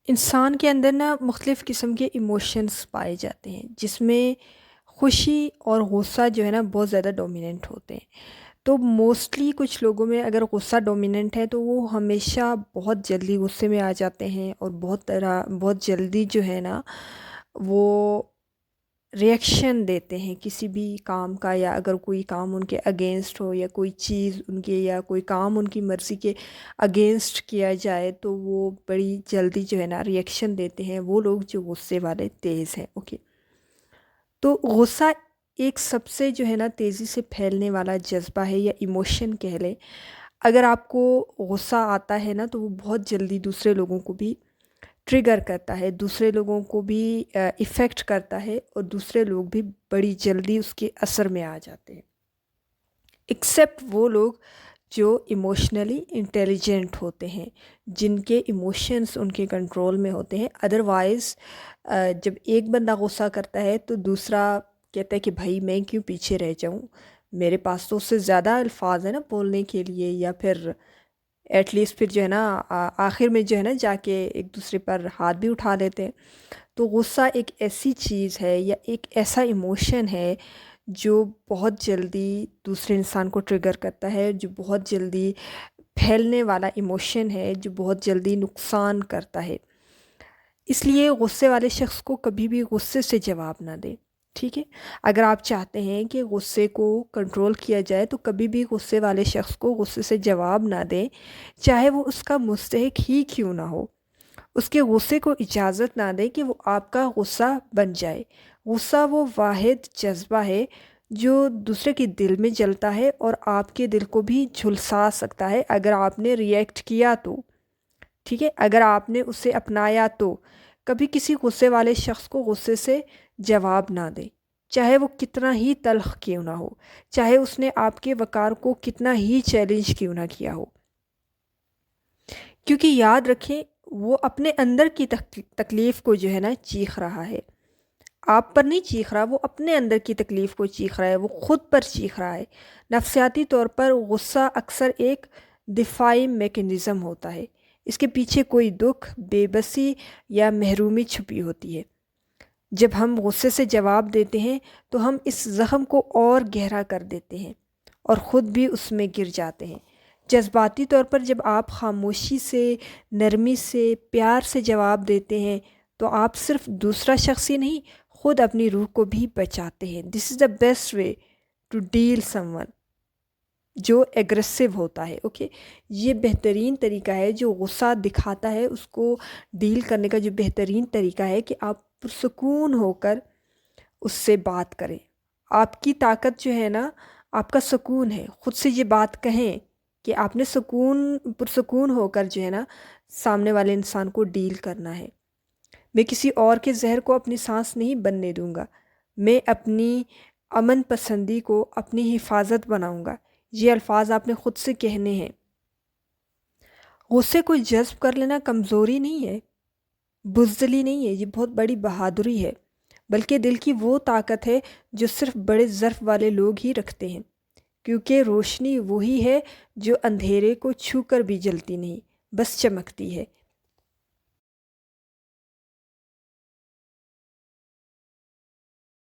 انسان کے اندر نا مختلف قسم کے ایموشنس پائے جاتے ہیں، جس میں خوشی اور غصہ جو ہے نا بہت زیادہ ڈومیننٹ ہوتے ہیں۔ تو موسٹلی کچھ لوگوں میں اگر غصہ ڈومیننٹ ہے تو وہ ہمیشہ بہت جلدی غصے میں آ جاتے ہیں، اور بہت جلدی جو ہے نا وہ ریئیکشن دیتے ہیں کسی بھی کام کا، یا اگر کوئی کام ان کے اگینسٹ ہو، یا کوئی چیز ان کے، یا کوئی کام ان کی مرضی کے اگینسٹ کیا جائے تو وہ بڑی جلدی جو ہے نا ریئیکشن دیتے ہیں، وہ لوگ جو غصے والے تیز ہیں۔ اوکے، تو غصہ ایک سب سے جو ہے نا تیزی سے پھیلنے والا جذبہ ہے، یا ایموشن کہہ لیں۔ اگر آپ کو غصہ آتا ہے نا تو وہ بہت جلدی دوسرے لوگوں کو بھی ٹریگر کرتا ہے، دوسرے لوگوں کو بھی افیکٹ کرتا ہے، اور دوسرے لوگ بھی بڑی جلدی اس کے اثر میں آ جاتے ہیں، ایکسیپٹ وہ لوگ جو ایموشنلی انٹیلیجنٹ ہوتے ہیں، جن کے ایموشنس ان کے کنٹرول میں ہوتے ہیں۔ ادروائز جب ایک بندہ غصہ کرتا ہے تو دوسرا کہتا ہے کہ بھائی میں کیوں پیچھے رہ جاؤں، میرے پاس تو اس سے زیادہ الفاظ ہیں نا بولنے کے لیے، یا پھر ایٹ لیسٹ پھر جو ہے نا آخر میں جو ہے نا جا کے ایک دوسرے پر ہاتھ بھی اٹھا دیتے ہیں۔ تو غصہ ایک ایسی چیز ہے، یا ایک ایسا ایموشن ہے جو بہت جلدی دوسرے انسان کو ٹریگر کرتا ہے، جو بہت جلدی پھیلنے والا ایموشن ہے، جو بہت جلدی نقصان کرتا ہے۔ اس لیے غصے والے شخص کو کبھی بھی غصے سے جواب نہ دیں، ٹھیک ہے؟ اگر آپ چاہتے ہیں کہ غصے کو کنٹرول کیا جائے تو کبھی بھی غصے والے شخص کو غصے سے جواب نہ دیں، چاہے وہ اس کا مستحق ہی کیوں نہ ہو۔ اس کے غصے کو اجازت نہ دیں کہ وہ آپ کا غصہ بن جائے۔ غصہ وہ واحد جذبہ ہے جو دوسرے کے دل میں جلتا ہے، اور آپ کے دل کو بھی جھلسا سکتا ہے اگر آپ نے ریئیکٹ کیا تو، ٹھیک ہے؟ اگر آپ نے اسے اپنایا تو کبھی کسی غصے والے شخص کو غصے سے جواب نہ دیں، چاہے وہ کتنا ہی تلخ کیوں نہ ہو، چاہے اس نے آپ کے وقار کو کتنا ہی چیلنج کیوں نہ کیا ہو، کیونکہ یاد رکھیں وہ اپنے اندر کی تکلیف کو جو ہے نا چیخ رہا ہے، آپ پر نہیں چیخ رہا، وہ اپنے اندر کی تکلیف کو چیخ رہا ہے، وہ خود پر چیخ رہا ہے۔ نفسیاتی طور پر غصہ اکثر ایک دفاعی میکینزم ہوتا ہے، اس کے پیچھے کوئی دکھ، بے بسی یا محرومی چھپی ہوتی ہے۔ جب ہم غصے سے جواب دیتے ہیں تو ہم اس زخم کو اور گہرا کر دیتے ہیں، اور خود بھی اس میں گر جاتے ہیں۔ جذباتی طور پر جب آپ خاموشی سے، نرمی سے، پیار سے جواب دیتے ہیں تو آپ صرف دوسرا شخص ہی نہیں، خود اپنی روح کو بھی بچاتے ہیں۔ This is the best way to deal someone جو ایگریسو ہوتا ہے۔ اوکے، یہ بہترین طریقہ ہے جو غصہ دکھاتا ہے، اس کو ڈیل کرنے کا جو بہترین طریقہ ہے کہ آپ پرسکون ہو کر اس سے بات کریں۔ آپ کی طاقت جو ہے نا آپ کا سکون ہے، خود سے یہ بات کہیں کہ آپ نے پرسکون ہو کر جو ہے نا سامنے والے انسان کو ڈیل کرنا ہے۔ میں کسی اور کے زہر کو اپنی سانس نہیں بننے دوں گا، میں اپنی امن پسندی کو اپنی حفاظت بناؤں گا۔ یہ الفاظ آپ نے خود سے کہنے ہیں۔ غصے کو جذب کر لینا کمزوری نہیں ہے، بزدلی نہیں ہے، یہ بہت بڑی بہادری ہے، بلکہ دل کی وہ طاقت ہے جو صرف بڑے ظرف والے لوگ ہی رکھتے ہیں، کیونکہ روشنی وہی ہے جو اندھیرے کو چھو کر بھی جلتی نہیں، بس چمکتی ہے۔